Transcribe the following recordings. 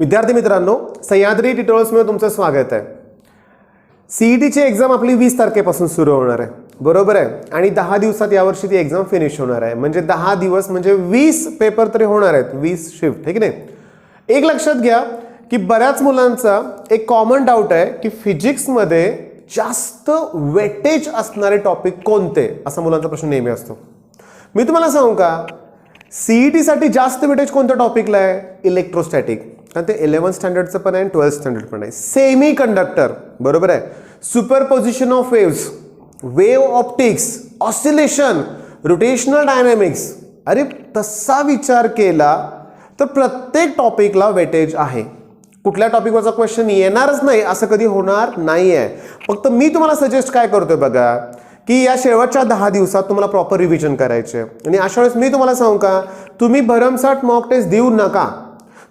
विद्यार्थी मित्रांनो, सह्याद्री ट्युटोरियल्समध्ये तुमचं स्वागत आहे. सीईटीची एक्झाम आपली 20 तारखेपासून सुरू होणार आहे, बरोबर आहे. आणि 10 दिवसात यावर्षी ती एक्झाम फिनिश होणार आहे. म्हणजे 10 दिवस म्हणजे 20 पेपर तरी होणार आहेत, 20 शिफ्ट, ठीक नाही. एक लक्षात घ्या की बऱ्याच मुलांचा एक कॉमन डाऊट आहे की फिजिक्समध्ये जास्त वेटेज असणारे टॉपिक कोणते, असा मुलांचा प्रश्न नेहमी असतो. मी तुम्हाला सांगू का, सीईटी साठी जास्त वेटेज कोणत्या टॉपिकला आहे? इलेक्ट्रोस्टॅटिक. कारण ते 11th स्टँडर्डचं पण आहे आणि 12th स्टँडर्ड पण आहे. सेमी कंडक्टर, बरोबर आहे. Superposition of waves, wave optics, oscillation, rotational dynamics. अरे तसा विचार केला तर प्रत्येक टॉपिकला वेटेज आहे. कुठल्या टॉपिकवरचा क्वेश्चन येणारच नाही असं कधी होणार नाही आहे. फक्त मी तुम्हाला सजेस्ट काय करतोय बघा, की या शेवटच्या 10 दिवसात तुम्हाला प्रॉपर रिव्हिजन करायचे. आणि अशा वेळेस मी तुम्हाला सांगू का, तुम्ही भरमसाठ मॉक टेस्ट देऊ नका.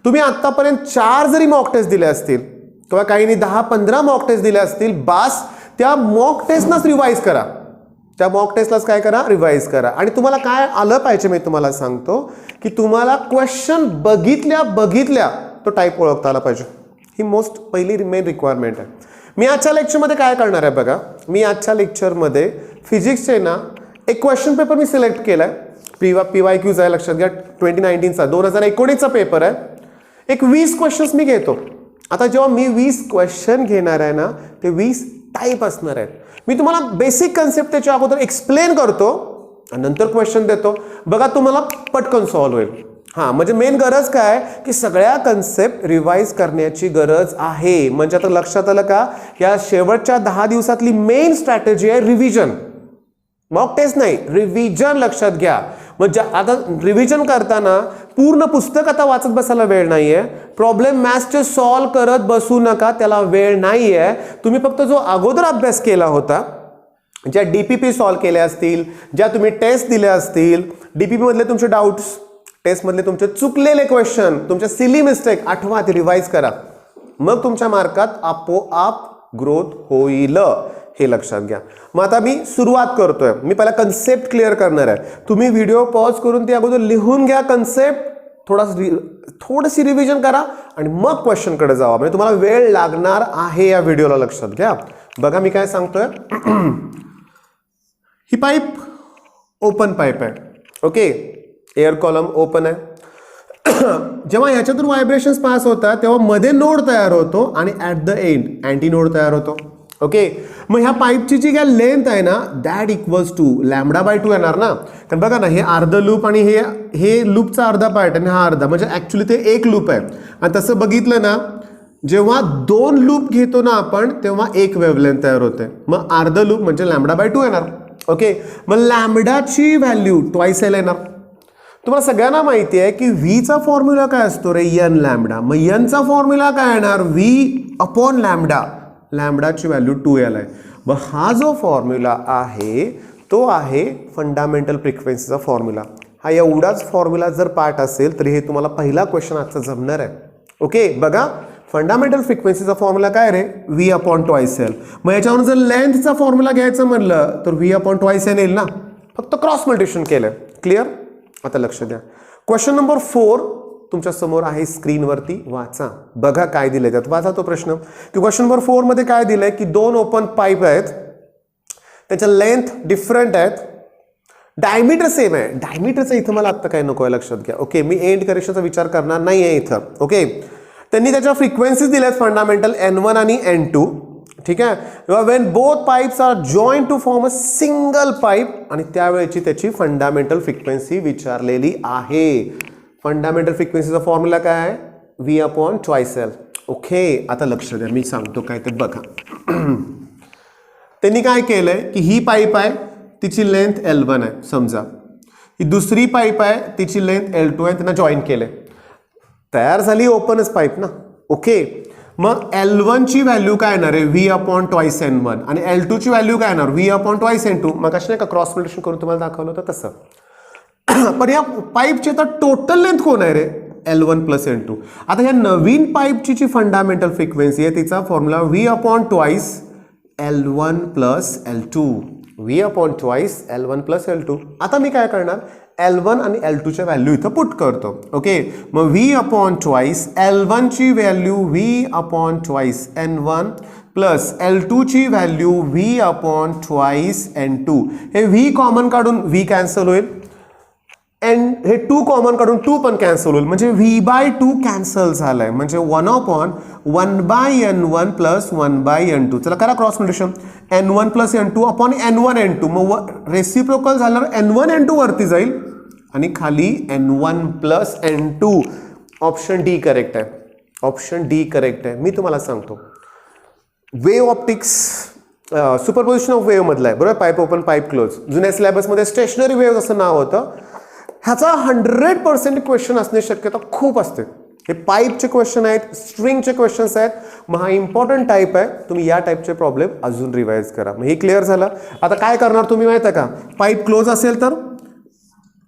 तुम्ही आतापर्यंत 4 जरी मॉक टेस्ट दिले असतील किंवा काहींनी 10-15 मॉक टेस्ट दिले असतील, बास. त्या मॉक टेस्टनाच रिवाइज करा. त्या मॉक टेस्टलाच काय करा, रिवाइज करा. आणि तुम्हाला काय आलं पाहिजे मी तुम्हाला सांगतो की तुम्हाला क्वेश्चन बघितल्या तो टाईप ओळखता आला पाहिजे. ही मोस्ट पहिली मेन रिक्वायरमेंट आहे. मी आजच्या लेक्चरमध्ये काय करणार आहे बघा, मी आजच्या लेक्चरमध्ये फिजिक्सचे ना एक क्वेश्चन पेपर मी सिलेक्ट केलाय. PYQs आहे, लक्षात घ्या. 2019चा 2019चा पेपर आहे. एक 20 क्वेश्चन्स मी घेतो. आता जेव्हा मी 20 क्वेश्चन घेणार आहे ना, ते 20 टाईप असणार आहेत. मी तुम्हाला बेसिक कन्सेप्ट त्याच्या अगोदर एक्सप्लेन करतो आणि नंतर क्वेश्चन देतो. बघा तुम्हाला पटकन सॉल्व्ह होईल. हां, म्हणजे मेन गरज काय की सगळ्या कन्सेप्ट रिवाइज करण्याची गरज आहे. म्हणजे आता लक्षात आलं का, या शेवटच्या 10 दिवसातली मेन स्ट्रॅटेजी आहे रिव्हिजन. मॉक टेस्ट नाही, रिव्हिजन. लक्षात घ्या. म्हणजे आता रिव्हिजन करताना पूर्ण पुस्तक आता वाचत बसायला वेळ नाहीये. प्रॉब्लेम मॅथ्सचे सॉल्व करत बसू नका, त्याला वेळ नाहीये. तुम्ही फक्त जो अगोदर अभ्यास केला होता, ज्या DPP सॉल्व केल्या असतील, ज्या तुम्ही टेस्ट दिल्या असतील, DPP मधले तुमचे डाऊट्स, टेस्ट मधले तुमचे चुकलेले क्वेश्चन, तुमच्या सिली मिस्टेक आठवा, ते रिवाइज करा. मग तुमच्या मार्कात आपोआप ग्रोथ होईल, हे लक्षात घ्या. मग आता मी सुरुवात करतोय. मी पहिला कन्सेप्ट क्लिअर करणार आहे. तुम्ही व्हिडिओ पॉज करून ती अगोदर लिहून घ्या कन्सेप्ट, थोडीशी रिव्हिजन करा आणि मग क्वेश्चन कडे जावा. म्हणजे तुम्हाला वेळ लागणार आहे या व्हिडिओला, लक्षात घ्या. बघा मी काय सांगतोय. ही पाईप ओपन पाईप आहे, ओके. एअर कॉलम ओपन आहे. जेव्हा ह्याच्यातून व्हायब्रेशन्स पास होतात तेव्हा मध्ये नोड तयार होतो आणि at the end anti node तयार होतो, ओके. मग ह्या पाईपची जी काय लेंथ आहे ना, दॅट इक्वल्स टू λ/2 येणार ना. कारण बघा ना, हे अर्ध लूप आणि हे लूपचा अर्धा पार्ट आणि हा अर्धा, म्हणजे ऍक्च्युली ते एक लूप आहे. आणि तसं बघितलं ना, जेव्हा 2 लूप घेतो ना आपण, तेव्हा एक वेव्हलेंथ तयार होते. मग अर्ध लूप म्हणजे λ/2 येणार, ओके. मग लॅम्बडाची व्हॅल्यू ट्वाइस एल येणार. तुम्हाला सगळ्यांना माहिती आहे की व्हीचा फॉर्म्युला काय असतो रे, n लॅम्बडा. मग nचा फॉर्म्युला काय येणार, v/λ. लॅम्बडाची व्हॅल्यू 2l आहे. मग हा जो फॉर्म्युला आहे तो आहे फंडामेंटल फ्रिक्वेन्सीचा फॉर्म्युला. हा एवढाच फॉर्म्युला जर पार्ट असेल तरी हे तुम्हाला पहिला क्वेश्चन आजचा जमणार आहे, ओके. बघा, फंडामेंटल फ्रिक्वेन्सीचा फॉर्म्युला काय रे, v/2l. मग याच्यावरून जर लेंथचा फॉर्म्युला घ्यायचं म्हणलं तर v/2n येईल ना. फक्त क्रॉस मल्टिप्लिकेशन केलं, क्लिअर. आता लक्ष द्या. क्वेश्चन नंबर 4 तुमच्या समोर आहे स्क्रीनवरती, वाचा. बघा काय दिलंय त्यात, वाचा तो प्रश्न. की क्वेश्चन नंबर 4 मध्ये काय दिलंय की 2 ओपन पाईप आहेत, त्याच्या लेंथ डिफरंट आहेत, डायमीटर सेम आहे. डायमीटरचं इथं मला आत्ता काय नको आहे, लक्षात घ्या, ओके. मी एंड करेक्शनचा विचार करणार नाही आहे इथं, ओके. त्यांनी त्याच्या फ्रिक्वेन्सीज दिल्यात फंडामेंटल N1 आणि N2, ठीक आहे. When both pipes are join to form a single pipe, आणि त्यावेळेची त्याची फंडामेंटल फ्रिक्वेन्सी विचारलेली आहे. फंडामेंटल फ्रिक्वेन्सीचा फॉर्म्युला काय आहे, v/2l, ओके. आता लक्ष द्या, मी सांगतो काय ते बघा. त्यांनी काय केलंय की ही पाईप आहे, तिची लेंथ L1 आहे समजा. ही दुसरी पाईप आहे, तिची लेंथ L2 आहे. त्यांना जॉईन केलंय, तयार झाली ओपनच पाईप ना, ओके. मग L1 ची व्हॅल्यू काय येणार आहे, v/2n1, आणि L2 ची व्हॅल्यू काय येणार, v/2n2. मग कशा नाही का क्रॉस मल्टिप्लिकेशन करून तुम्हाला दाखवलं होतं तसं. पण या पाईपची आता टोटल लेंथ कोण आहे रे, L1 + N2. आता या नवीन पाईपची जी फंडामेंटल फ्रिक्वेन्सी आहे तिचा formula v/2l1 + L2, v/2l1 + L2. आता मी काय करणार, L1 आणि L2 च्या व्हॅल्यू इथं पुट करतो. ओके, मग V अपॉन ट्वाईस L1 ची value V upon twice N1 plus L2 ची value V upon twice N2. हे V कॉमन काढून V कॅन्सल होईल, एन हे 2 कॉमन काढून 2 पण कॅन्सल होईल, म्हणजे V/2 कॅन्सल झालाय, म्हणजे 1 अपॉन 1/N1 प्लस 1/N2. चला करा cross multiplication, N1 plus N2 upon N1 N2. मग रेसिप्रोकल झाल्यावर N1 N2 वरती जाईल आणि खाली N1 plus N2. Option D correct आहे, ऑप्शन डी करेक्ट आहे. मी तुम्हाला सांगतो wave optics superposition of wave मधला आहे बरोबर. पाईप ओपन पाईप क्लोज, जुन्या सिलेबसमध्ये स्टेशनरी वेव्ह असं नाव होतं. ह्याचा 100% क्वेश्चन असण्याची शक्यता खूप असते. हे पाईपचे क्वेश्चन आहेत, स्ट्रिंगचे क्वेश्चन्स आहेत. मग हा इम्पॉर्टंट टाईप आहे, तुम्ही या टाईपचे प्रॉब्लेम अजून रिवाइज करा. मग हे क्लिअर झालं. आता काय करणार तुम्ही माहिती आहे का, पाईप क्लोज असेल तर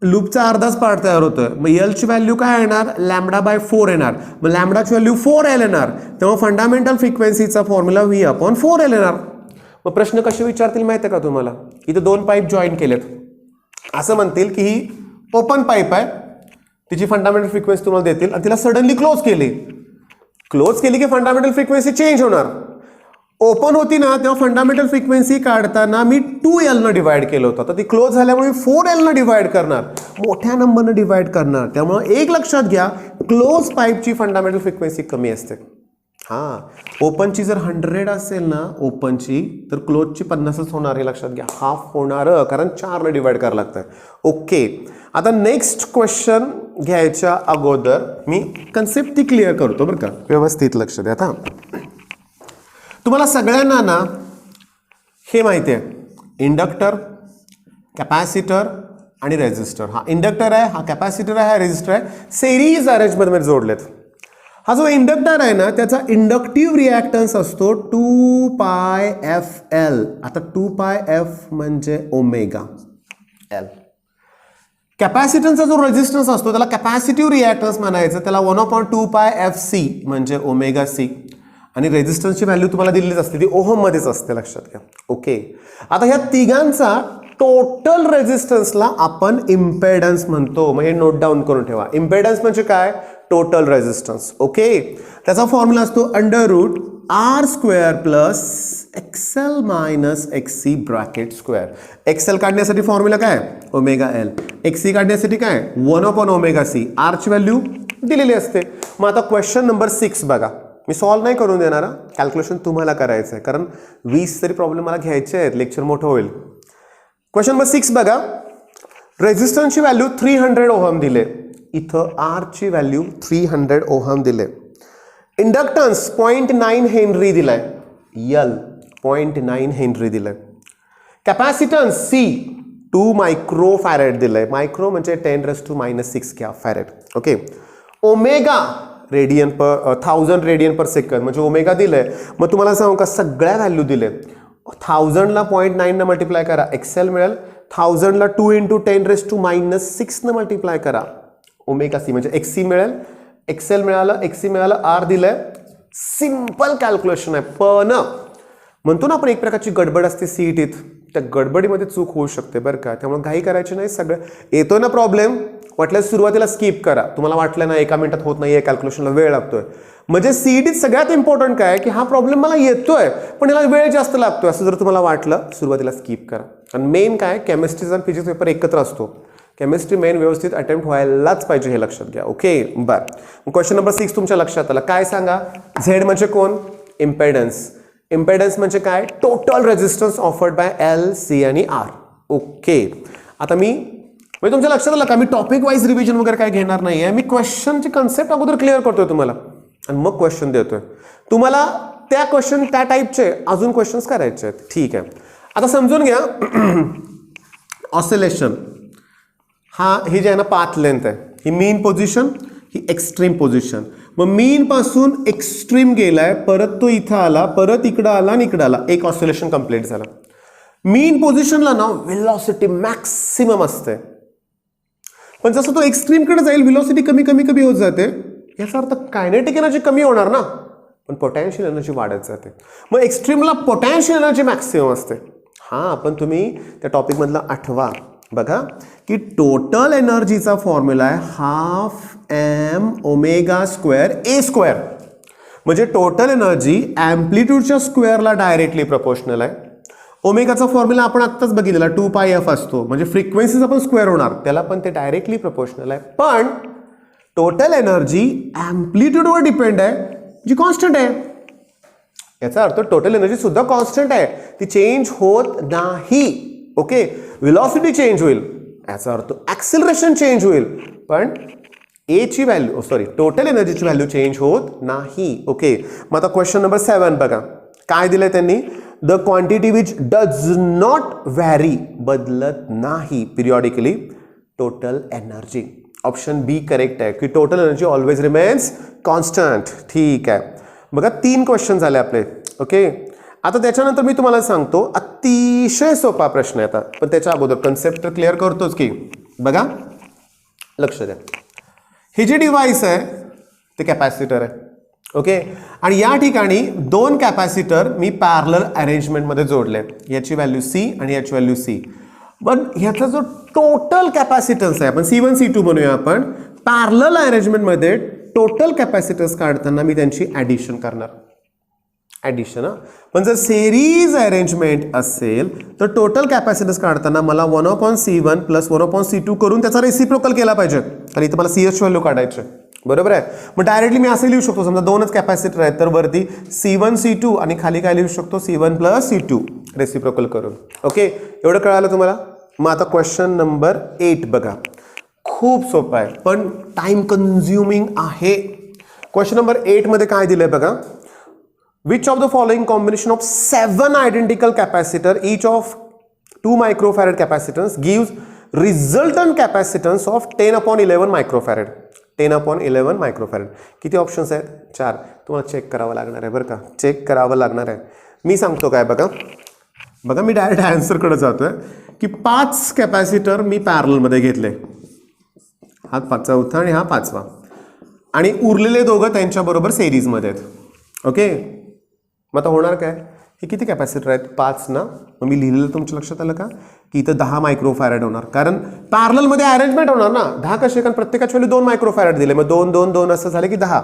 लूपचा अर्धाच पार्ट तयार होतोय. मग एलची व्हॅल्यू काय येणार, λ/4 येणार. मग लॅम्बडाची व्हॅल्यू 4L येणार. तेव्हा फंडामेंटल फ्रिक्वेन्सीचा फॉर्म्युला V अपॉन 4L येणार. मग प्रश्न कसे विचारतील माहिती आहे का तुम्हाला, इथं 2 पाईप जॉईन केलेत, असं म्हणतील की ही ओपन पाईप आहे, तिची फंडामेंटल फ्रिक्वेन्सी तुम्हाला देतील आणि तिला सडनली क्लोज केली की फंडामेंटल फ्रिक्वेन्सी चेंज होणार. ओपन होती ना तेव्हा फंडामेंटल फ्रिक्वेन्सी काढताना मी 2L न डिवाइड केलं होतं, तर ती क्लोज झाल्यामुळे 4L न डिवाइड करणार, मोठ्या नंबरनं डिवाइड करणार. त्यामुळे एक लक्षात घ्या, क्लोज पाईपची फंडामेंटल फ्रिक्वेन्सी कमी असते. हां, ओपनची जर 100 असेल ना ओपनची, तर क्लोजची 50च होणार, हे लक्षात घ्या. हाफ होणार, कारण 4 न डिवाइड करावं लागतं. ओके, आता नेक्स्ट क्वेश्चन घ्यायच्या अगोदर मी कन्सेप्ट ती क्लिअर करतो बरं का, व्यवस्थित लक्ष द्या. आता तुम्हाला सगळ्यांना ना हे माहिती आहे, इंडक्टर, कॅपॅसिटर आणि रेजिस्टर. हा इंडक्टर आहे, हा कॅपॅसिटर आहे, हा रेजिस्टर आहे, सिरीज अरेंजमध्ये जोडलेत. हा जो इंडक्टर आहे ना त्याचा इंडक्टिव्ह रिॲक्टन्स असतो 2πfL. आता 2πf म्हणजे ओमेगा L. कॅपॅसिटन्सचा जो रेजिस्टन्स असतो त्याला कॅपॅसिटिव्ह रिॲक्टन्स म्हणायचं, त्याला 1/2πfC म्हणजे ओमेगा C. आणि रेजिस्टन्सची व्हॅल्यू तुम्हाला दिलेलीच असते, ती ओहम मध्येच असते, लक्षात घ्या. ओके, आता ह्या तिघांचा टोटल रेजिस्टन्सला आपण इम्पेडन्स म्हणतो. मग हे नोट डाऊन करून ठेवा. इम्पेडन्स म्हणजे काय, टोटल रेजिस्टन्स. ओके, त्याचा फॉर्म्युला असतो √R² plus XL minus XC bracket square. XL काढण्यासाठी फॉर्म्युला काय, ओमेगा L. XC काढण्यासाठी काय, 1/ωc. R ची व्हॅल्यू दिलेली असते. मग आता क्वेश्चन नंबर 6 बघा, मी सॉल्व्ह नाही करून देणार, कॅल्क्युलेशन तुम्हाला करायचं आहे, कारण 20 तरी प्रॉब्लेम मला घ्यायचे आहेत, लेक्चर मोठं होईल. क्वेश्चन नंबर 6 बघा, रेजिस्टन्सची व्हॅल्यू 300 ओहम दिले, इथं R ची व्हॅल्यू 300 ओहम दिले. इंडक्टन्स 0.9 हेनरी दिलाय, L 0.9 हेनरी दिलाय. कॅपॅसिटन्स C 2 मायक्रो फॅरेड दिलाय, मायक्रो म्हणजे 10⁻⁻6 घ्या फॅरेड. ओके, ओमेगा रेडियन पर 1000 रेडियन पर सेकंड म्हणजे ओमेगा दिलंय. मग तुम्हाला सांगू का, सगळ्या व्हॅल्यू दिले. 1000ला 0.9 न मल्टिप्लाय करा, XL मिळेल. 1000ला 2 × 10⁻6 न मल्टिप्लाय करा, ओमेगा C म्हणजे XC मिळेल. XL मिळालं, XC मिळालं, R दिलंय. सिंपल कॅल्क्युलेशन आहे. पण म्हणतो ना आपण एक प्रकारची गडबड असते सीईटीत, त्या गडबडीमध्ये चूक होऊ शकते बरं का. त्यामुळे घाई करायची नाही. सगळं येतो ना प्रॉब्लेम, वाटल्यास सुरुवातीला स्किप करा. तुम्हाला वाटलं ना 1 मिनिटात होत नाहीये, कॅल्क्युलेशनला वेळ लागतोय. म्हणजे सीईटीत सगळ्यात इम्पॉर्टंट काय की हा प्रॉब्लेम मला येतोय पण याला वेळ जास्त लागतोय, असं जर तुम्हाला वाटलं सुरुवातीला स्किप करा. आणि मेन काय, केमिस्ट्रीचा आणि फिजिक्स पेपर एकत्र असतो. केमिस्ट्री मेन व्यवस्थित अटेम्प्ट व्हायलाच पाहिजे, हे लक्षात घ्या. ओके, बरं. क्वेश्चन नंबर 6 तुमच्या लक्षात आला. काय सांगा, झेड म्हणजे कोण, इम्पेडन्स. इम्पेडन्स म्हणजे काय, total resistance offered by L, C आणि R. ओके, आता मी म्हणजे तुमच्या लक्षात आलं का, मी टॉपिक वाईज रिव्हिजन वगैरे काय घेणार नाहीये. मी क्वेश्चनची कन्सेप्ट अगोदर क्लिअर करतोय तुम्हाला आणि मग क्वेश्चन देतोय तुम्हाला. त्या क्वेश्चन त्या टाईपचे अजून क्वेश्चन्स करायचे आहेत. ठीक आहे, आता समजून घ्या. ऑसिलेशन हा हे जे आहे ना पाथ लेंथ आहे, ही मीन पोझिशन, ही एक्स्ट्रीम पोझिशन. मग मीन पासून एक्स्ट्रीम गेलाय, परत तो इथं आला, परत इकडं आला आणि इकडं आला, एक ऑसिलेशन कंप्लीट झाला. मीन पोझिशनला ना व्हेलॉसिटी मॅक्सिमम असते, पण जसं तो एक्स्ट्रीमकडे जाईल व्हेलॉसिटी कमी कमी कमी होत जाते. याचा अर्थ कायनेटिक एनर्जी कमी होणार ना, पण पोटॅन्शियल एनर्जी वाढत जाते. मग एक्स्ट्रीमला पोटॅन्शियल एनर्जी मॅक्सिमम असते. हां, पण तुम्ही त्या टॉपिकमधला आठवा, बघा की टोटल एनर्जीचा फॉर्म्युला आहे ½ m⍵²a². म्हणजे टोटल एनर्जी अँप्लिट्यूडच्या स्क्वेअरला डायरेक्टली प्रोपोर्शनल आहे. ओमेगाचा फॉर्म्युला आपण आत्ताच बघितलेला 2πf असतो, म्हणजे फ्रिक्वेन्सीचा पण स्क्वेअर होणार, त्याला पण ते डायरेक्टली प्रोपोर्शनल आहे. पण टोटल एनर्जी अँप्लिट्यूडवर डिपेंड आहे, जी कॉन्स्टंट आहे. याचा अर्थ टोटल एनर्जी सुद्धा कॉन्स्टंट आहे, ती चेंज होत नाही. ओके, व्हेलॉसिटी चेंज होईल, याचा अर्थ ऍक्सिलरेशन चेंज होईल, पण ए ची व्हॅल्यू टोटल एनर्जीची व्हॅल्यू चेंज होत नाही. ओके, मग आता क्वेश्चन नंबर 7 बघा काय दिलंय त्यांनी. The quantity which does not vary, बदलत नाही periodically, total energy. Option B correct आहे की total energy always remains constant. ठीक आहे, बघा 3 क्वेश्चन झाले आपले. ओके, आता त्याच्यानंतर मी तुम्हाला सांगतो अतिशय सोपा प्रश्न आहे आता, पण त्याच्या अगोदर कन्सेप्ट क्लिअर करतोच की. बघा लक्ष द्या, हे जे डिव्हाइस आहे ते कॅपॅसिटर आहे. ओके, आणि या ठिकाणी 2 कॅपॅसिटर मी पॅरलल अरेंजमेंटमध्ये जोडले, याची व्हॅल्यू C आणि याची व्हॅल्यू C. पण ह्याचा जो टोटल कॅपॅसिटन्स आहे, आपण C1 C2 म्हणूया, आपण पॅरलल अरेंजमेंटमध्ये टोटल कॅपॅसिटन्स काढताना मी त्यांची ॲडिशन करणार. ॲडिशन. पण जर सेरीज अरेंजमेंट असेल तर टोटल कॅपॅसिटन्स काढताना मला 1/C1 + 1/C2 करून त्याचा रेसिप्रोकल केला पाहिजे, आणि इथं मला CS व्हॅल्यू काढायचे. बरोबर आहे. मग डायरेक्टली मी असं लिहू शकतो, समजा 2च कॅपॅसिटर आहेत तर वरती C1 C2 आणि खाली काय लिहू शकतो, C1 + C2 रेसिप्रोकल करून. ओके, एवढं कळालं तुम्हाला. मग आता क्वेश्चन नंबर 8 बघा, खूप सोपं आहे पण टाइम कन्झ्युमिंग आहे. क्वेश्चन नंबर 8 मध्ये काय दिलंय बघा. Which of the following combination of 7 identical capacitor each of 2 microfarad capacitance gives resultant capacitance of 10/11 microfarad. 10/11 microfarad. किती ऑप्शन्स आहेत? 4. तुम्हाला चेक करावं लागणार आहे बरं का, चेक करावं लागणार आहे. मी सांगतो काय बघा, बघा मी डायरेक्ट आन्सरकडे जातोय की 5 कॅपॅसिटर मी पॅरलमध्ये घेतले, हा 4था आणि हा 5वा, आणि उरलेले दोघं त्यांच्याबरोबर सिरीजमध्ये आहेत. ओके, मग आता होणार काय, हे किती कॅपॅसिटर आहेत? 5 ना. मग मी लिहिलेलं तुमच्या लक्षात आलं का की इथं 10 मायक्रोफॅरेड होणार, कारण पॅरललमध्ये अरेंजमेंट होणार ना. 10 कसे, कारण प्रत्येकाच्या वेळी 2 मायक्रोफॅरेड दिले, मग 2 2 2 असं झालं की 10.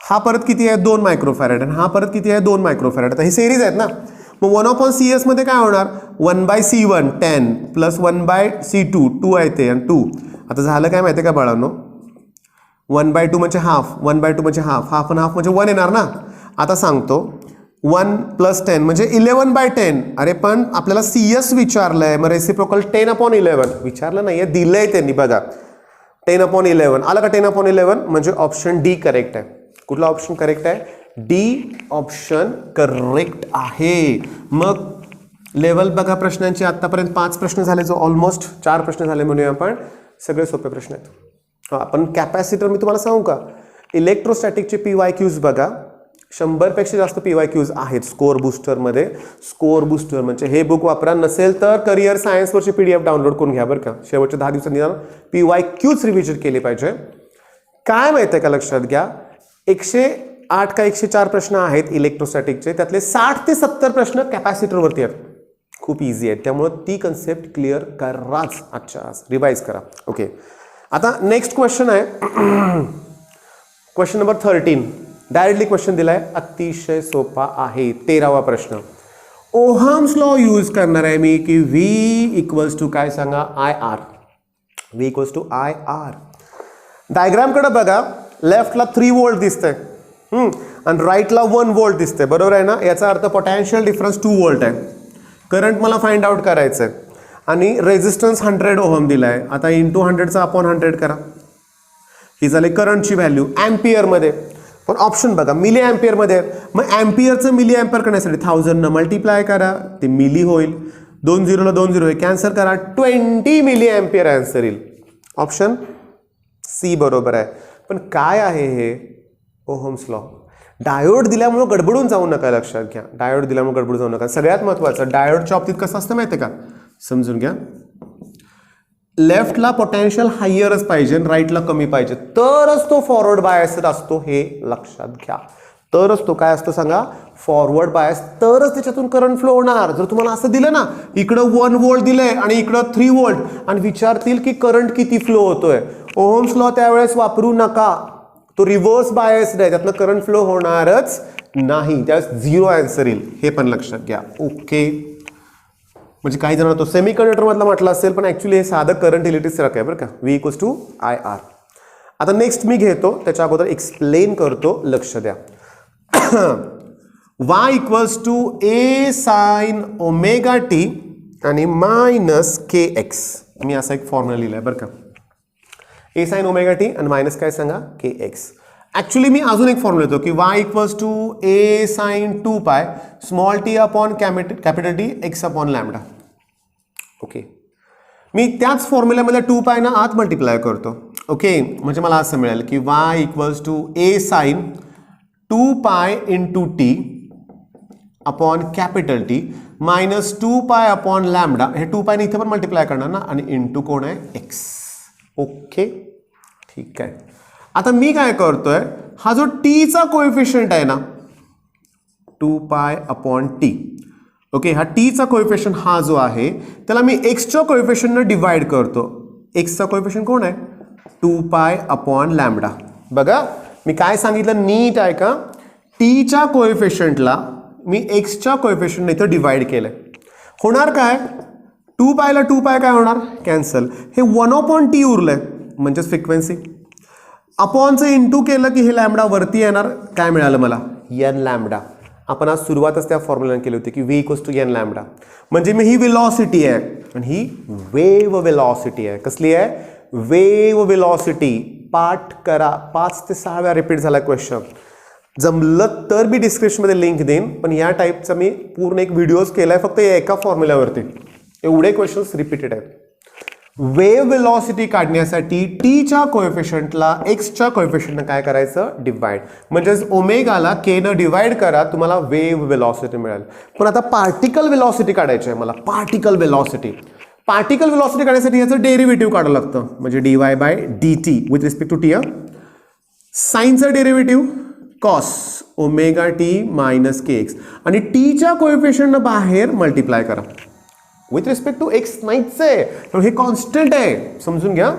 हा परत किती आहे? 2 मायक्रोफॅरेड, आणि हा परत किती आहे? 2 मायक्रोफॅरेड. आता हे सिरीज आहेत ना. मग 1/CS मध्ये काय होणार? 1/C1 10 + 1/C2 2 आहे ते, आणि 2. आता झालं काय माहिती आहे का बाळांनो, 1/2 म्हणजे हाफ, 1/2 म्हणजे हाफ, हाफ आणि हाफ म्हणजे 1 येणार ना. आता सांगतो 1 + 10 म्हणजे 11/10. अरे पण आपल्याला CS विचारलंय, मग रेसिप्रोकल 10/11 विचारलं नाहीये, दिलंय त्यांनी. बघा 10/11 आलं का? 10/11 म्हणजे ऑप्शन डी करेक्ट आहे. कुठला ऑप्शन करेक्ट आहे? डी ऑप्शन करेक्ट आहे. मग लेवल बघा प्रश्नांची, आतापर्यंत 5 प्रश्न झाले, जो ऑलमोस्ट 4 प्रश्न झाले म्हणूया आपण, सगळे सोपे प्रश्न आहेत. आपण कॅपॅसिटर मी तुम्हाला सांगू का, इलेक्ट्रोस्टॅटिकचे PYQs बघा, 100पेक्षा जास्त PYQs आहेत स्कोर बुस्टरमध्ये. स्कोर बुस्टर म्हणजे हे बुक वापरा, नसेल तर करिअर सायन्सवरची PDF डाउनलोड करून घ्या बरं का. शेवटच्या 10 दिवसांनी PYQs रिव्हिजन केले पाहिजे. काय माहिती आहे का, लक्षात घ्या, 108 का 104 प्रश्न आहेत इलेक्ट्रोस्टॅटिकचे, त्यातले 60 ते 70 प्रश्न कॅपॅसिटरवरती आहेत. खूप इझी आहेत, त्यामुळे ती कन्सेप्ट क्लिअर कराच आजच्या आज, रिवाइज करा. ओके, आता नेक्स्ट क्वेश्चन आहे क्वेश्चन नंबर 13. डायरेक्टली क्वेश्चन दिलाय, अतिशय सोपा आहे. 13वा प्रश्न. ओहम्स लॉ यूज करणार आहे मी की V = काय सांगा? IR. V = IR. डायग्रामकडे बघा, लेफ्टला 3 व्होल्ट दिसतंय आणि राईटला 1 व्होल्ट दिसतंय, बरोबर आहे ना. याचा अर्थ पोटॅन्शियल डिफरन्स 2 व्होल्ट आहे. करंट मला फाइंड आउट करायचं आहे, आणि रेझिस्टन्स 100 ओहम दिलाय. आता इंटू 100/100 करा, ही झाली करंटची व्हॅल्यू एम्पियरमध्ये. पण ऑप्शन बघा मिली एम्पियरमध्ये आहे. मग एम्पियरचं मिली एम्पियर करण्यासाठी 1000 न मल्टिप्लाय करा, ते मिली होईल. 2 0 ला 2 0 कॅन्सल करा, 20 मिली एम्पियर आन्सर येईल. ऑप्शन सी बरोबर आहे. पण काय आहे हे ओहम्स लॉ? डायोड दिल्यामुळे गडबडून जाऊ नका, लक्षात घ्या. डायोड दिल्यामुळे गडबडून जाऊ नका. सगळ्यात महत्त्वाचं, डायोडच्या बाबतीत कसं असतं माहिती आहे का, समजून घ्या. लेफ्टला पोटेन्शियल हायरच पाहिजे, राईटला कमी पाहिजे, तरच तो फॉरवर्ड बायस्ड असतो, हे लक्षात घ्या. तरच तो काय असतो सांगा, फॉरवर्ड बायस, तरच त्याच्यातून करंट फ्लो होणार. जर तुम्हाला असं दिलं ना, इकडं 1 व्होल्ट दिलंय आणि इकडं 3 व्होल्ट आणि विचारतील की करंट किती फ्लो होतोय, ओहम्स लॉ त्यावेळेस वापरू नका. तो रिव्हर्स बायस्ड आहे, त्यातनं करंट फ्लो होणारच नाही, त्यावेळेस 0 आन्सर येईल. हे पण लक्षात घ्या. ओके, म्हणजे काही जणांना तो सेमीकंडक्टर मधला म्हटलं असेल, पण ऍक्च्युली हे साधं करंट इलेक्ट्रिक सारखं आहे बरं का. V = IR. आता नेक्स्ट मी घेतो, त्याच्या अगोदर एक्सप्लेन करतो, लक्ष द्या. y = a sin ωt आणि मायनस kx. मी असा एक फॉर्म्युला लिहिलाय बरं का. a sin ωt आणि मायनस काय सांगा, kx. ऍक्च्युली मी अजून एक फॉर्म्युला लिहितो की y = a sin 2π small t upon capital T x upon lambda. Okay, मी त्याच फॉर्म्युल्यामध्ये 2π ना आत मल्टिप्लाय करतो. ओके, म्हणजे मला असं मिळेल की y = a sin 2π × t upon capital T minus 2π upon lambda. हे 2π ने इथे पण मल्टिप्लाय करणार ना, आणि इंटू कोण आहे, x. ओके, ठीक आहे. आता मी काय करतोय, हा जो t चा कोएफिशियंट आहे ना, 2π अपॉन t. ओके, हा t चा कोएफिशियंट हा जो आहे त्याला मी x च्या कोएफिशियंटने डिवाइड करतो. x चा कोएफिशियंट कोण आहे, 2π अपॉन लॅम्बडा. बघा मी काय सांगितलं, नीट आहे का, t च्या कोएफिशियंटला मी x च्या कोएफिशियंटने इथं डिवाइड केलंय. होणार काय, 2π ला 2π काय होणार, कॅन्सल. हे 1/t उरलंय, म्हणजेच फ्रिक्वेन्सी. अपॉनचं इंटू केलं की हे लॅम्बडा वरती येणार. काय मिळालं मला, n लॅम्बडा. आपण आज सुरुवातच त्या फॉर्म्युलाने केली होती की V = n लॅम्बडा. म्हणजे मी ही वेलॉसिटी आहे आणि ही वेव्ह वेलॉसिटी आहे. कसली आहे, वेव्ह वेलॉसिटी. पाठ करा, 5 ते 6 वेळा रिपीट झाला क्वेश्चन. जमलं तर मी डिस्क्रिप्शनमध्ये लिंक देईन, पण या टाईपचा मी पूर्ण एक व्हिडिओज केलाय फक्त या एका फॉर्म्युल्यावरती. एवढे क्वेश्चन्स रिपीटेड आहेत. वेव्ह वेलॉसिटी काढण्यासाठी t च्या कोएफिशियंटला x च्या कोएफिशियंटने काय करायचं, डिवाइड. म्हणजेच ओमेगाला k न डिवाइड करा, तुम्हाला वेव्ह वेलॉसिटी मिळेल. पण आता पार्टिकल वेलॉसिटी काढायची आहे मला. पार्टिकल वेलॉसिटी काढण्यासाठी याचं डेरिव्हेटिव्ह काढावं लागतं. म्हणजे dy/dt with respect to t. साइनचं derivative cos ωt minus kx आणि t च्या कोएफिशियंटने बाहेर मल्टिप्लाय करा. विथ रिस्पेक्ट टू x नाहीच आहे, हे कॉन्स्टंट आहे, समजून घ्या.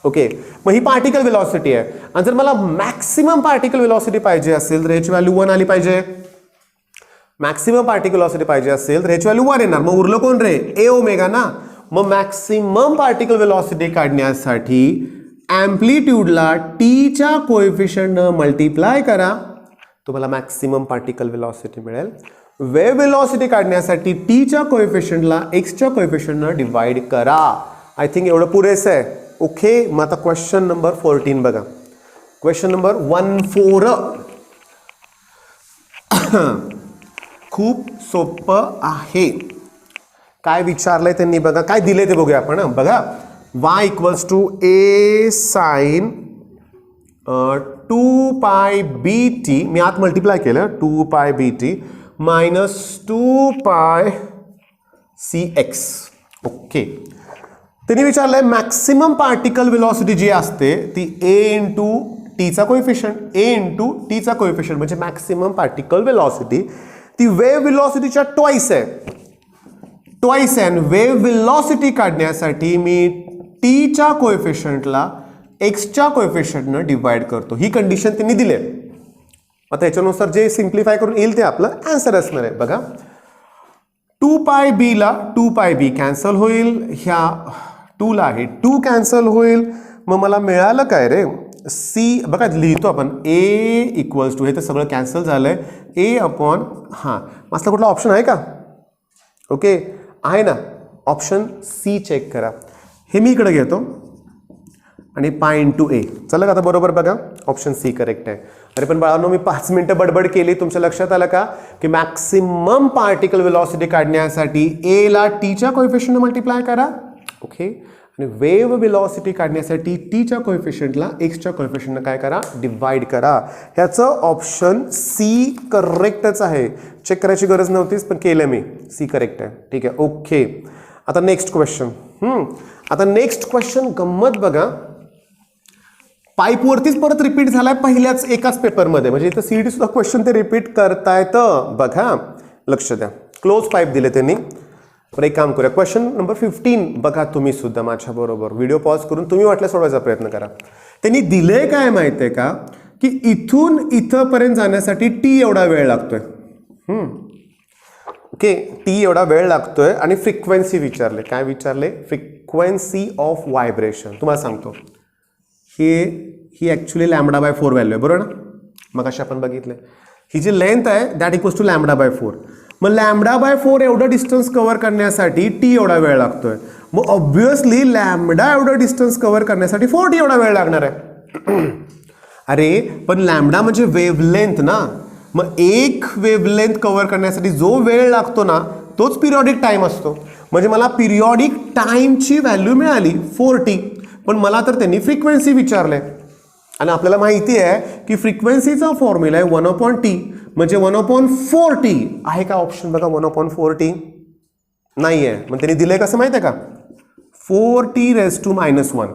ओके, मग ही पार्टिकल वेलॉसिटी आहे. आणि जर मला मॅक्सिमम पार्टिकल वेलॉसिटी पाहिजे असेल तर ह्याची व्हॅल्यू 1 आली पाहिजे. मॅक्सिमम पार्टिकल वेलॉसिटी पाहिजे असेल तर ह्याची व्हॅल्यू 1 येणार. मग उरलं कोण रे, a ओमेगा ना. मग मॅक्सिमम पार्टिकल वेलॉसिटी काढण्यासाठी एम्प्लिट्यूडला t च्या कोएफिशियंटने मल्टिप्लाय करा, तुम्हाला मॅक्सिमम पार्टिकल वेलॉसिटी मिळेल. वेव्ह वेलॉसिटी काढण्यासाठी t च्या कोएफिशियंटला x च्या कोएफिशियंटने डिवाइड करा. आय थिंक एवढं पुरेसं आहे. ओके, मग आता क्वेश्चन नंबर 14 बघा. क्वेश्चन नंबर 14 खूप सोपं आहे. काय विचारलंय त्यांनी बघा, काय दिले ते बघूया आपण. बघा, y = a sin 2π/bt. मी आत मल्टिप्लाय केलं, 2π/bt मायनस 2π/cx. ओके, त्यांनी विचारलंय मॅक्सिमम पार्टिकल वेलॉसिटी जी असते ती a × t चा कोएफिशियंट, म्हणजे मॅक्सिमम पार्टिकल वेलॉसिटी. ती वेव्ह वेलॉसिटीच्या ट्वाइस आहे. आणि वेव्ह वेलॉसिटी काढण्यासाठी मी t च्या कोएफिशियंटला x च्या कोएफिशियंटने डिवाइड करतो. ही कंडिशन त्यांनी दिली. आता याच्यानुसार जे सिम्प्लिफाय करून येईल ते आपलं आन्सर असणार आहे. बघा, 2πb ला 2πb कॅन्सल होईल, ह्या 2 ला आहे 2 कॅन्सल होईल. मग मला मिळालं काय रे, c. बघा लिहितो आपण, a = हे तर सगळं कॅन्सल झालंय, a अपॉन असला कुठला ऑप्शन आहे का. ओके, आहे ना, ऑप्शन सी चेक करा. हे मी इकडे घेतो आणि पाय × a. चला आता बरोबर बघा, ऑप्शन सी करेक्ट आहे. अरे पण बाळांनो, मी 5 मिनिटं बडबड केली, तुमच्या लक्षात आलं का की मॅक्सिमम पार्टिकल वेलॉसिटी काढण्यासाठी a ला t च्या कोएफिशियंटने मल्टिप्लाय करा. ओके, आणि वेव्ह वेलॉसिटी काढण्यासाठी t च्या कोएफिशियंटला x च्या कोएफिशियंटने काय करा, डिवाइड करा. ह्याचं ऑप्शन सी करेक्टच आहे. चेक करायची गरज नव्हतीच, पण केलं मी. सी करेक्ट आहे. ठीक आहे. ओके, आता नेक्स्ट क्वेश्चन. आता नेक्स्ट क्वेश्चन गंमत बघा. पाईपवरतीच परत रिपीट झालाय पहिल्याच एकाच पेपरमध्ये, म्हणजे इथं सीईटी सुद्धा क्वेश्चन ते रिपीट करतायत बघा, लक्ष द्या. क्लोज पाईप दिले त्यांनी. पण एक काम करूया, क्वेश्चन नंबर 15 बघा तुम्ही सुद्धा माझ्या बरोबर, व्हिडिओ पॉज करून तुम्ही वाटल्या सोडवायचा प्रयत्न करा. त्यांनी दिले काय माहितीये का, की इथून इथंपर्यंत जाण्यासाठी टी एवढा वेळ लागतोय. ओके, टी एवढा वेळ लागतोय आणि फ्रिक्वेन्सी विचारले. काय विचारले? Frequency of vibration. तुम्हाला सांगतो, ही ॲक्च्युली λ/4 व्हॅल्यू आहे, बरोबर ना? मग अशी आपण बघितले, ही जी लेंथ आहे दॅट इक्वल्स टू λ/4. मग λ/4 एवढं डिस्टन्स कव्हर करण्यासाठी टी एवढा वेळ लागतोय. मग ऑब्व्हियसली लॅम्बडा एवढं डिस्टन्स कव्हर करण्यासाठी 4t एवढा वेळ लागणार आहे. अरे पण लॅम्बडा म्हणजे वेव्हलेंथ ना, मग एक वेव्हलेंथ कव्हर करण्यासाठी जो वेळ लागतो ना तोच पिरियॉडिक टाइम असतो. म्हणजे मला पिरियॉडिक टाइमची व्हॅल्यू मिळाली 4t, पण मला तर त्यांनी फ्रिक्वेन्सी विचारले आणि आपल्याला माहिती आहे की फ्रिक्वेन्सीचा फॉर्म्युला आहे 1/t, म्हणजे 1/4t आहे का ऑप्शन बघा. 1/4t नाही आहे, मग त्यांनी दिलंय कसं माहिती आहे का, 4t⁻⁻1.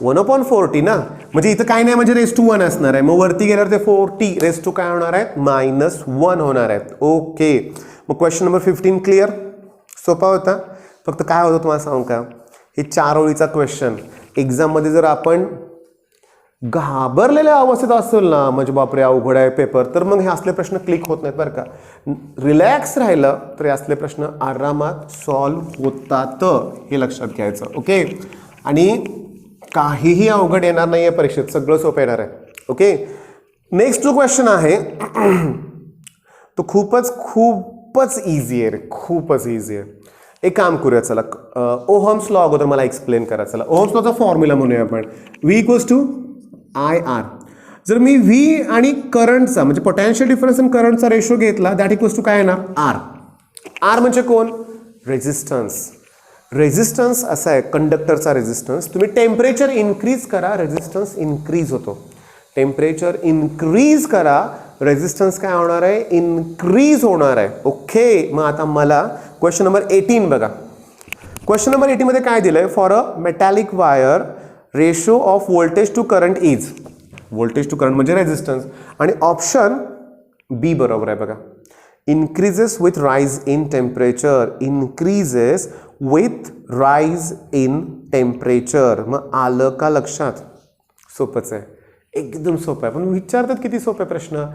1/4t ना, म्हणजे इथं काय नाही, म्हणजे ⁻1 असणार आहे. मग वरती गेल्यावर ते 4t⁻2 काय होणार आहे, -1 होणार आहेत. ओके, मग क्वेश्चन नंबर 15 क्लिअर. सोपा होता. फक्त काय होतं तुम्हाला सांगू का, हे 4 ओळीचा क्वेश्चन एक्झाममध्ये जर आपण घाबरलेल्या अवस्थेत असेल ना, म्हणजे बापरे अवघड आहे पेपर, तर मग हे असले प्रश्न क्लिक होत नाहीत बरं का. रिलॅक्स राहिलं तर हे असले प्रश्न आरामात सॉल्व्ह होतात, हे लक्षात घ्यायचं. ओके, आणि काहीही अवघड येणार नाही आहे परीक्षेत, सगळं सोपं येणार आहे. ओके, नेक्स्ट जो क्वेश्चन आहे तो खूपच इझी आहे, खूपच इझी आहे. एक काम करूया, चला ओहम्स लॉ अगोदर मला एक्सप्लेन करा. चला ओहम्स लॉचा फॉर्म्युला म्हणूया आपण, V=IR. जर मी व्ही आणि करंटचा म्हणजे पोटॅन्शियल डिफरन्स आणि करंटचा रेशो घेतला दॅट इक्वल्स टू काय येणार, आर. आर म्हणजे कोण, रेझिस्टन्स. रेझिस्टन्स असा आहे कंडक्टरचा रेझिस्टन्स. तुम्ही टेम्परेचर इन्क्रीज करा रेझिस्टन्स इन्क्रीज होतो. टेम्परेचर इन्क्रीज करा रेझिस्टन्स काय होणार आहे, इन्क्रीज होणार आहे. ओके, मग आता मला क्वेश्चन नंबर 18 बघा. क्वेश्चन नंबर 18 मध्ये काय दिलंय, for a metallic wire ratio of voltage to current is. Voltage to current म्हणजे रेझिस्टन्स, आणि ऑप्शन बी बरोबर आहे बघा. Increases with rise in temperature, increases with rise in temperature. मग आलं का लक्षात? सोपंच आहे, एकदम सोपं आहे. पण विचारतात किती सोपे प्रश्न,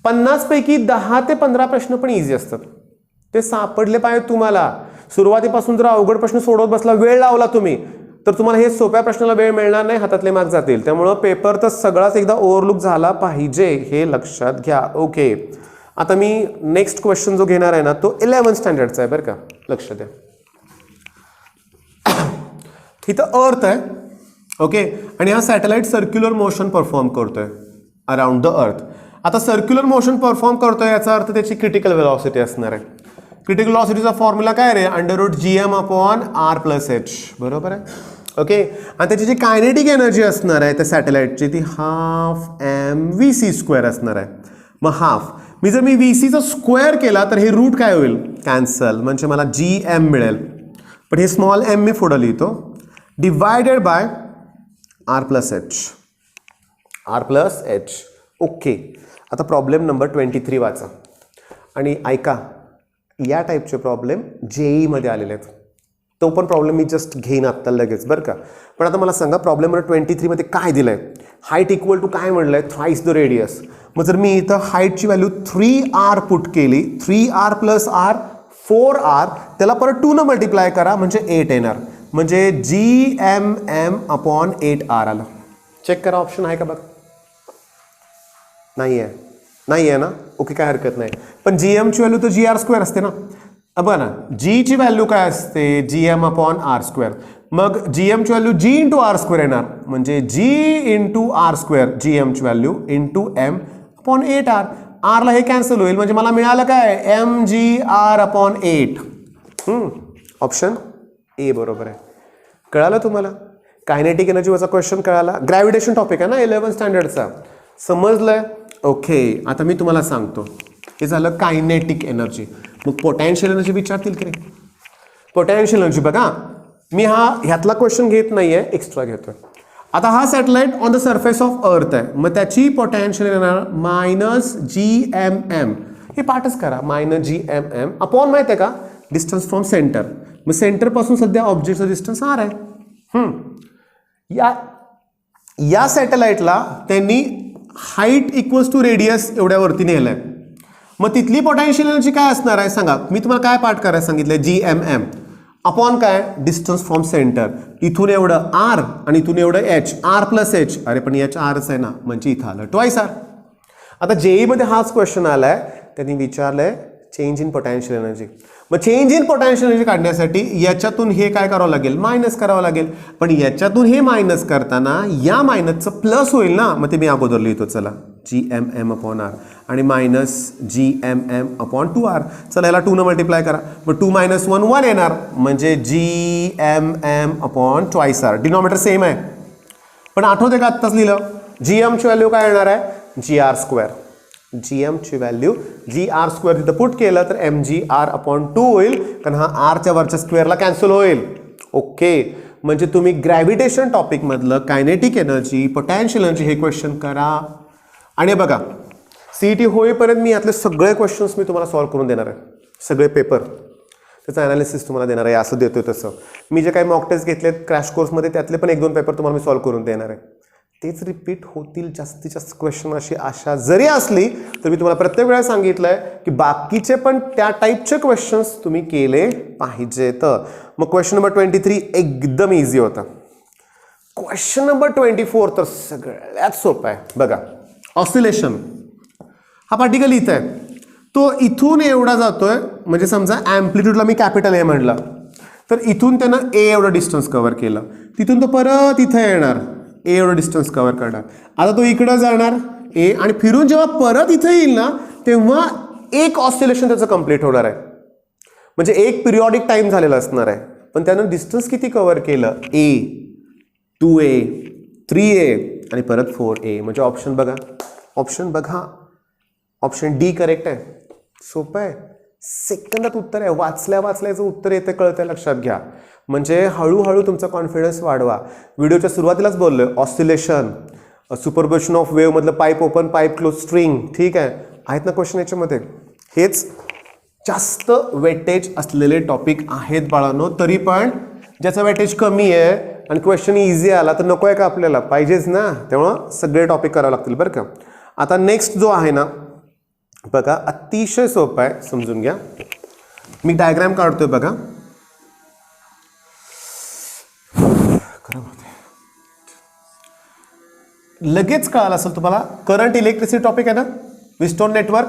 50 पैकी 10 ते 15 प्रश्न पण इझी असतात. ते सापडले पाहिजे तुम्हाला. सुरुवातीपासून जर अवघड प्रश्न सोडवत बसला, वेळ लावला तुम्ही, तर तुम्हाला हे सोप्या प्रश्नाला वेळ मिळणार नाही, हातातले मार्क जातील. त्यामुळं पेपर तर सगळाच एकदा ओव्हरलुक झाला पाहिजे, हे लक्षात घ्या. ओके, आता मी नेक्स्ट क्वेश्चन जो घेणार आहे ना तो 11th स्टँडर्डचा आहे बरं का, लक्ष द्या. इथं अर्थ आहे, ओके, आणि हा सॅटेलाइट सर्क्युलर मोशन परफॉर्म करतोय अराउंड द अर्थ. आता सर्क्युलर मोशन परफॉर्म करतोय याचा अर्थ त्याची क्रिटिकल वेलॉसिटी असणार आहे. क्रिटिकल वेलॉसिटीचा फॉर्म्युला काय रे, √gm/r+h, बरोबर आहे. ओके, आणि त्याची जी कायनेटिक एनर्जी असणार आहे त्या सॅटेलाइटची ती 12 mv²c असणार आहे. मग हाफ, जर मी VC चा स्क्वेअर केला तर हे रूट काय होईल, कॅन्सल, म्हणजे मला GM मिळेल. पण हे स्मॉल m मी पुढे लिहितो, डिवायडेड बाय r+h. ओके, आता प्रॉब्लेम नंबर 23 वाचा आणि ऐका. या टाईपचे प्रॉब्लेम JEE मध्ये आलेले आहेत. तो पण प्रॉब्लेम मी जस्ट घेईन आत्ता लगेच बरं का. पण आता मला सांगा प्रॉब्लेम नंबर 23 मध्ये काय दिलंय, हाईट इक्वल टू काय म्हणलंय, थ्राइस द रेडियस. मग जर मी इथं हाईटची व्हॅल्यू 3r पुट केली, 3r + r 4r, त्याला परत 2 न मल्टिप्लाय करा म्हणजे 8 येणार, म्हणजे GMM/8r आलं. चेक करा ऑप्शन आहे का बघा. नाही आहे ना, ओके, काय हरकत नाही. पण GM ची व्हॅल्यू तर GR² असते ना. बघा ना, G ची व्हॅल्यू काय असते, GM/r². मग GM ची व्हॅल्यू G × r² येणार, म्हणजे G × r², GM ची व्हॅल्यू × m/8r. r ला हे कॅन्सल होईल, म्हणजे मला मिळालं काय, mgr/8. ऑप्शन ए बरोबर आहे. कळालं तुम्हाला, कायनेटिक एनर्जीवरचा क्वेश्चन कळाला. ग्रॅव्हिटेशन टॉपिक आहे ना 11th स्टँडर्डचा, समजलंय. ओके, आता मी तुम्हाला सांगतो, हे झालं कायनेटिक एनर्जी. मग पोटॅन्शियल एनर्जी विचारतील की नाही. पोटॅन्शियल एनर्जी बघा, मी ह्यातला क्वेश्चन घेत नाहीये, एक्स्ट्रा घेतोय. आता हा satellite on the surface of earth आहे, मग त्याची पोटेन्शियल येणार -GMM. हे पाठच करा, -GMM अपॉन माहिती आहे का डिस्टन्स फ्रॉम सेंटर. मग सेंटर पासून सध्या ऑब्जेक्टचं डिस्टन्स r आहे. या सॅटेलाइटला त्यांनी हाईट इक्वल्स टू रेडियस एवढ्यावरती नेलंय. मग तिथली पोटेन्शियल एनर्जी काय असणार आहे सांगा. मी तुम्हाला काय पाठ करायला सांगितलंय, GMM अपॉन काय डिस्टन्स फ्रॉम सेंटर. इथून एवढं r आणि इथून एवढं h, r प्लस h. अरे पण h rच आहे ना, म्हणजे इथं आलं ट्वाइस r. आता JEE मध्ये हाच क्वेश्चन आलाय, त्यांनी विचारलंय चेंज इन पोटेन्शियल एनर्जी. मग चेंज इन पोटेन्शियल एनर्जी काढण्यासाठी याच्यातून हे काय करावं लागेल, मायनस करावं लागेल. पण याच्यातून हे मायनस करताना या मायनसचं प्लस होईल ना, मग ते मी अगोदर लिहितो. चला GMM अपॉन r आणि -GMM अपॉन 2r. चला याला 2 न मल्टिप्लाय करा, मग 2 - 1 1 येणार, म्हणजे GMM upon twice r. Denominator same आहे, पण आठवते का आत्ताच लिहिलं. GM ची व्हॅल्यू काय येणार आहे, GR². GM ची व्हॅल्यू GR² तिथं पुट केलं तर mgr अपॉन 2 होईल, कारण हा r च्या वरच्या स्क्वेअरला कॅन्सल होईल. ओके, म्हणजे तुम्ही ग्रॅव्हिटेशन टॉपिक मधलं कायनेटिक एनर्जी, पोटेन्शियल एनर्जी हे क्वेश्चन करा. आणि बघा CET होईपर्यंत मी यातले सगळे क्वेश्चन्स मी तुम्हाला सॉल्व्ह करून देणार आहे. सगळे पेपर त्याचं ॲनालिसिस तुम्हाला देणार आहे, असं देतोय तसं. मी जे काही मॉक टेस्ट घेतलेत क्रॅश कोर्समध्ये त्यातले पण 1-2 पेपर तुम्हाला मी सॉल्व्ह करून देणार आहे. तेच रिपीट होतील जास्तीत जास्त क्वेश्चन अशी आशा जरी असली तर मी तुम्हाला प्रत्येक वेळा सांगितलंय की बाकीचे पण त्या टाईपचे क्वेश्चन्स तुम्ही केले पाहिजेत. मग क्वेश्चन नंबर 23 एकदम इझी होता. क्वेश्चन नंबर 24 तर सगळ्यात सोपा आहे. बघा, ऑसिलेशन हा पार्टिकल इथं आहे, तो इथून एवढा जातोय, म्हणजे समजा ॲम्प्लिट्यूडला मी कॅपिटल ए म्हणला तर इथून त्यानं ए एवढं डिस्टन्स कव्हर केलं, तिथून तो परत इथं येणार, ए एवढं डिस्टन्स कव्हर करणार. आता तो इकडं जाणार ए, आणि फिरून जेव्हा परत इथं येईल ना तेव्हा एक ऑसिलेशन त्याचं कंप्लीट होणार आहे, म्हणजे एक पिरियॉडिक टाइम झालेला असणार आहे. पण त्यानं डिस्टन्स किती कव्हर केलं, ए, 2a, 3a आणि परत 4a. म्हणजे ऑप्शन बघा, ऑप्शन डी करेक्ट आहे. सोपं आहे, सेकंदात उत्तर आहे. वाचल्याचं उत्तर येते, कळतंय, लक्षात घ्या. म्हणजे हळूहळू तुमचा कॉन्फिडन्स वाढवा. व्हिडिओच्या सुरुवातीलाच बोललोय, ऑसिलेशन, सुपरपोजिशन ऑफ वेव्ह मधलं pipe open, pipe close, string, ठीक आहे, आहेत ना क्वेश्चन याच्यामध्ये. हेच जास्त वेटेज असलेले टॉपिक आहेत बाळांनो. तरी पण ज्याचा वेटेज कमी आहे आणि क्वेश्चन इझी आला तर नको आहे का आपल्याला, पाहिजेच ना. त्यामुळं सगळे टॉपिक करावं लागतील बरं का. आता नेक्स्ट जो आहे ना बघा, अतिशय सोपं आहे, समजून घ्या. मी डायग्राम काढतोय बघा. लगेच कळालं असेल तुम्हाला. करंट इलेक्ट्रिसिटी टॉपिक आहे ना, व्हीटस्टोन नेटवर्क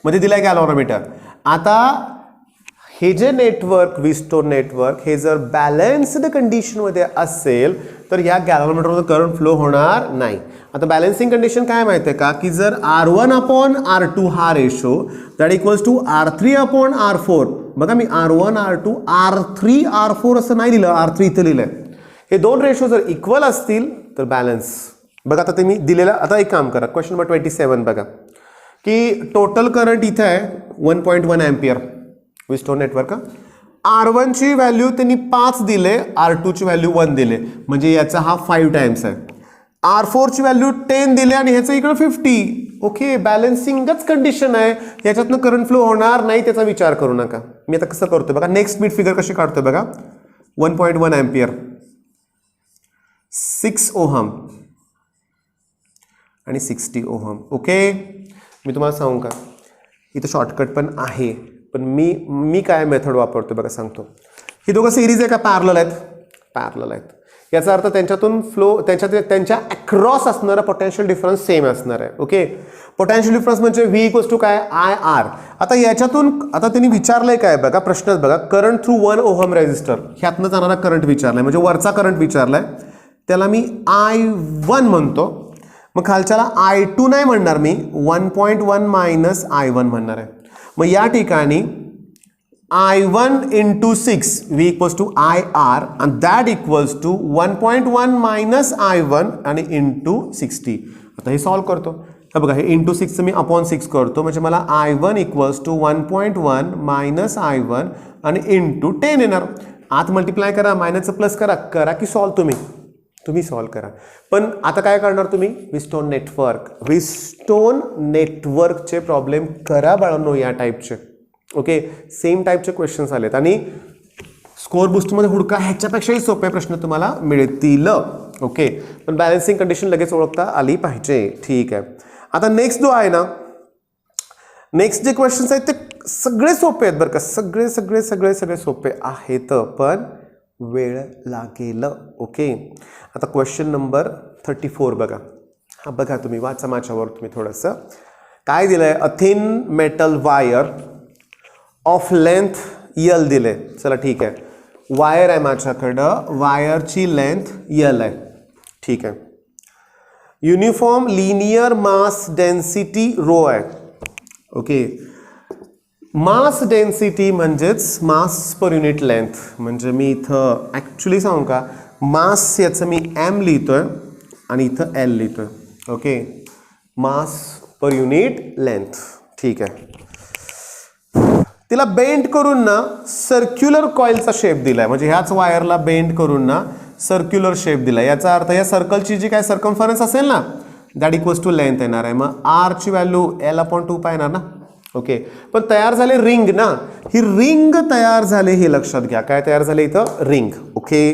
मध्ये दिलाय गॅल्व्हनोमीटर. आता हे जे नेटवर्क, व्हीटस्टोन नेटवर्क, हे जर बॅलन्स्ड कंडिशनमध्ये असेल तर या गॅल्व्हनोमीटरमध्ये करंट फ्लो होणार नाही. आता बॅलन्सिंग कंडिशन काय माहिती आहे का, की जर R1 अपॉन R2 हा ratio that equals to R3 upon R4. बघा, मी R1 R2 R3 R4 असं नाही लिहिलं, R3 इथं लिहिलंय. हे दोन रेशो जर इक्वल असतील तर बॅलन्स. बघा आता ते मी दिलेलं. आता एक काम करा, क्वेश्चन नंबर 27 बघा, की टोटल करंट इथं आहे 1.1 एम्पियर व्हीटस्टोन नेटवर्क. R1 ची व्हॅल्यू त्यांनी 5 दिले, R2 ची व्हॅल्यू 1 दिले, म्हणजे याचा हा 5 टाइम्स आहे. R4 ची व्हॅल्यू 10 दिले आणि ह्याचं इकडं 50. ओके, बॅलन्सिंगच कंडिशन आहे, याच्यातनं करंट फ्लो होणार नाही त्याचा विचार करू नका. मी आता कसं करतोय बघा, नेक्स्ट बीट फिगर कशी काढतोय बघा. 1.1 एम्पियर, 6 ओहम आणि 60 ओहम. ओके, मी तुम्हाला सांगू का, इथं शॉर्टकट पण आहे, पण मी काय मेथड वापरतो बघा, सांगतो. ही दोघं सिरीज आहे का, पॅरलल आहेत, पॅरलल आहेत. याचा अर्थ त्यांच्यातून फ्लो, त्यांच्या अक्रॉस असणारा पोटेन्शियल डिफरन्स सेम असणार आहे. ओके, पोटेन्शियल डिफरन्स म्हणजे V इक्वल्स टू काय, IR. आता याच्यातून आता त्यांनी विचारलंय काय बघा, प्रश्नच बघा, करंट थ्रू 1 ओहम रेझिस्टर, ह्यातनं जाणारा करंट विचारलाय, म्हणजे वरचा करंट विचारलाय, त्याला मी I1 म्हणतो. मग खालच्याला I2 नाही म्हणणार मी, 1.1 मायनस I1 म्हणणार आहे. मग या ठिकाणी I1 into 6 V equals to IR and that equals to 1.1 minus I1 आणि into 60. आता हे सॉल्व करतो. बघा, हे इंटू 6 मी अपॉन 6 करतो, म्हणजे मला I1 equals to 1.1 minus I1 आणि into 10 येणार. आत मल्टिप्लाय करा, मायनसचं प्लस करा, करा की सॉल्व तुम्ही. तुम्ही सॉल्व्ह करा. पण आता काय करणार तुम्ही, विस्टोन नेटवर्कचे प्रॉब्लेम करा बाळांनो या टाईपचे. ओके, सेम टाईपचे क्वेश्चन्स आलेत आणि स्कोअर बुस्टमध्ये हुडका ह्याच्यापेक्षाही सोपे प्रश्न तुम्हाला मिळतील. ओके, पण बॅलन्सिंग कंडिशन लगेच ओळखता आली पाहिजे. ठीक आहे. आता नेक्स्ट जो आहे ना, नेक्स्ट जे क्वेश्चन्स आहेत ते सगळे सोपे आहेत बरं का, सगळे सगळे सगळे सगळे सोपे आहेत, पण वेळ लागेल. ओके, आता क्वेश्चन नंबर 34 बघा. हा बघा, तुम्ही वाचा माझ्यावर तुम्ही थोडंसं. काय दिलंय, a thin metal wire of length L दिले. चला ठीक आहे, वायर आहे माझ्याकडं, वायरची लेंथ यल आहे. ठीक आहे. Uniform linear mass density rho आहे. ओके, मास डेन्सिटी म्हणजेच मास पर युनिट लेंथ. म्हणजे मी इथं ॲक्च्युली सांगू का, मास याचं मी एम लिहितोय आणि इथं एल लिहितोय. ओके, मास पर युनिट लेंथ. ठीक आहे. तिला बेंड करून ना सर्क्युलर कॉइलचा शेप दिलाय. म्हणजे ह्याच वायरला बेंड करून ना सर्क्युलर शेप दिलाय. याचा अर्थ या सर्कलची जी काय सर्कम्फरन्स असेल ना, दॅट इक्वल्स टू लेंथ येणार आहे. मग आर ची व्हॅल्यू L/2 येणार ना. ओके, पण तयार झाले रिंग ना, ही रिंग तयार झाले हे लक्षात घ्या. काय तयार झाले इथं, रिंग. ओके,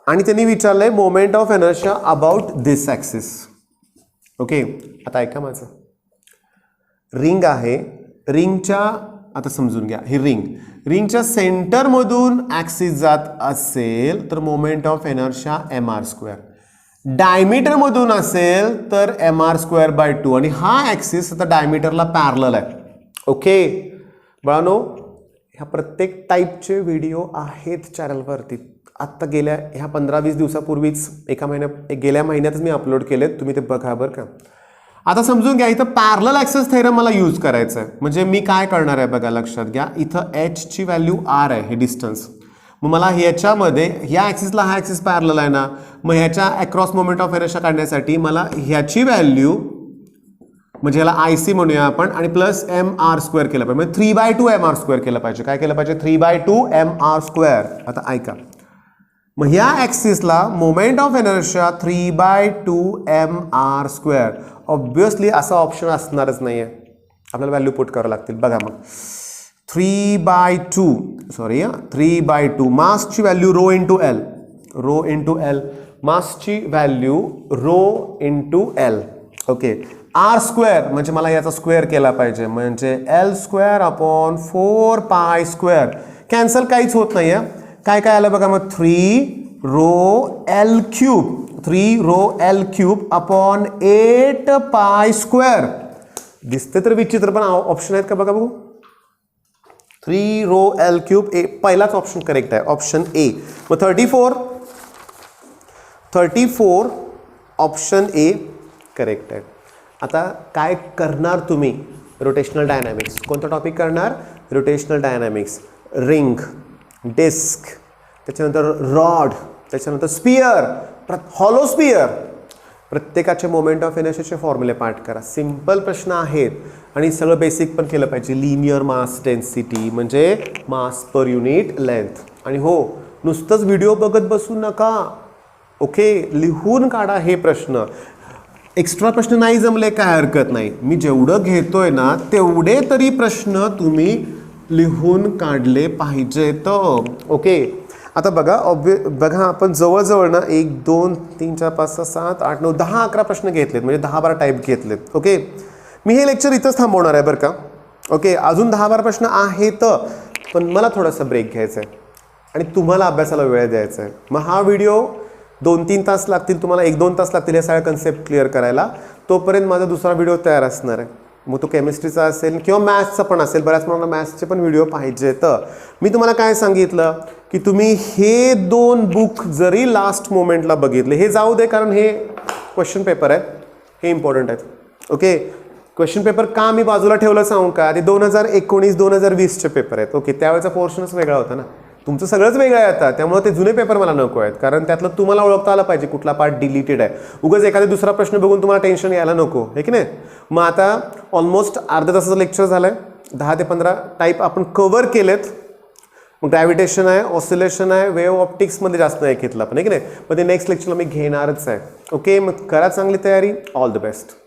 आणि त्यांनी विचारलंय moment of inertia about this axis. Okay, आता ऐका माझं, रिंग आहे, रिंगच्या आता समजून घ्या, ही रिंगच्या सेंटरमधून ॲक्सिस जात असेल तर मोमेंट ऑफ इनर्शिया mr², डायमीटरमधून असेल तर mr²/2, आणि हा ॲक्सिस आता डायमीटरला पॅरलल आहे. ओके बाळांनो, ह्या प्रत्येक टाईपचे व्हिडिओ आहेत चॅनलवरती. आत्ता गेल्या ह्या 15-20 दिवसापूर्वीच गेल्या महिन्यातच मी अपलोड केलेत, तुम्ही ते बघा बरं का. आता समजून घ्या, इथं पॅरलल ॲक्सेस थेरम मला यूज करायचं आहे. म्हणजे मी काय करणार आहे बघा, लक्षात घ्या, इथं h ची व्हॅल्यू r आहे, हे डिस्टन्स. मग मला ह्याच्यामध्ये ह्या ॲक्सिसला हा ॲक्सिस पॅरलल आहे ना, मग ह्याच्या अक्रॉस मोमेंट ऑफ इनर्शिया काढण्यासाठी मला ह्याची व्हॅल्यू, म्हणजे ह्याला IC म्हणूया आपण, आणि प्लस mr² केलं पाहिजे. म्हणजे 3/2 mr² केलं पाहिजे. काय केलं पाहिजे, 3/2 mr². आता ऐका, मग ह्या ॲक्सिसला moment of inertia 3/2 mr². Obviously असा ऑप्शन असणारच नाही आहे, आपल्याला व्हॅल्यू पुट करावं लागतील. बघा मग 3/2 मासची व्हॅल्यू रो इंटू एल, मासची value rho into L. Okay, r² म्हणजे मला याचा स्क्वेअर केला पाहिजे, म्हणजे L²/4π². कॅन्सल काहीच होत नाही आहे. काय काय आलं बघा मग, 3ρL³ अपॉन 8π². दिसते तर विचित्र, पण ऑप्शन आहेत का बघा बघू. 3ρL³ पहिलाच ऑप्शन करेक्ट आहे, ऑप्शन ए. मग 34 ऑप्शन ए करेक्ट आहे. आता काय करणार तुम्ही, रोटेशनल डायनॅमिक्स. कोणता टॉपिक करणार, रोटेशनल डायनॅमिक्स. रिंग, डिस्क, त्याच्यानंतर रॉड, त्याच्यानंतर स्पियर, हॉलो स्पियर, प्रत्येकाचे मोमेंट ऑफ इनर्शियाचे फॉर्म्युले पाठ करा. सिंपल प्रश्न आहेत आणि सगळं बेसिक पण केलं पाहिजे. लिनियर मास डेन्सिटी म्हणजे मास पर युनिट लेंथ. आणि हो, नुसतंच व्हिडिओ बघत बसू नका. ओके, लिहून काढा हे प्रश्न. एक्स्ट्रा प्रश्न नाही जमले काय हरकत नाही, मी जेवढं घेतोय ना तेवढे तरी प्रश्न तुम्ही लिहून काढले पाहिजेत. ओके, आता बघा बघा, आपण जवळजवळ ना 1 2 3 4 5 6 7 8 9 10 11 प्रश्न घेतलेत, म्हणजे 10-12 टाईप घेतलेत. ओके, मी हे लेक्चर इथंच थांबवणार आहे बरं का. ओके, अजून 10-12 प्रश्न आहेत, पण मला थोडासा ब्रेक घ्यायचा आहे आणि तुम्हाला अभ्यासाला वेळ द्यायचा आहे. मग हा व्हिडिओ 2-3 तास लागतील, तुम्हाला 1-2 तास लागतील हे सगळ्या कन्सेप्ट क्लिअर करायला. तोपर्यंत माझा दुसरा व्हिडिओ तयार असणार आहे. मग तो केमिस्ट्रीचा असेल किंवा मॅथ्सचा पण असेल. बऱ्याच मुलांना मॅथ्सचे पण व्हिडिओ पाहिजे. तर मी तुम्हाला काय सांगितलं की तुम्ही हे 2 बुक जरी लास्ट मोमेंटला बघितले, हे जाऊ दे कारण हे क्वेश्चन पेपर आहेत, हे इम्पॉर्टंट आहेत. ओके, क्वेश्चन पेपर का मी बाजूला ठेवलं सांगू का, ते 2019-2020चे पेपर आहेत. ओके, त्यावेळेचा पोर्शनच वेगळा होता ना, तुमचं सगळंच वेगळं आहे आता. त्यामुळे ते जुने पेपर मला नको आहेत, कारण त्यातलं तुम्हाला ओळखता आलं पाहिजे कुठला पार्ट डिलीटेड आहे. उगाच एखादा दुसरा प्रश्न बघून तुम्हाला टेन्शन यायला नको, आहे की नाही. मग आता ऑलमोस्ट अर्ध्या तासाचं लेक्चर झालं आहे, 10 ते 15 टाईप आपण कव्हर केलेत. मग ग्रॅव्हिटेशन आहे, ऑसिलेशन आहे, वेव्ह ऑप्टिक्समध्ये जास्त नाही घेतलं आपण, आहे की नाही. मग ते नेक्स्ट लेक्चरला मी घेणारच आहे. ओके, मग करा चांगली तयारी. All the best.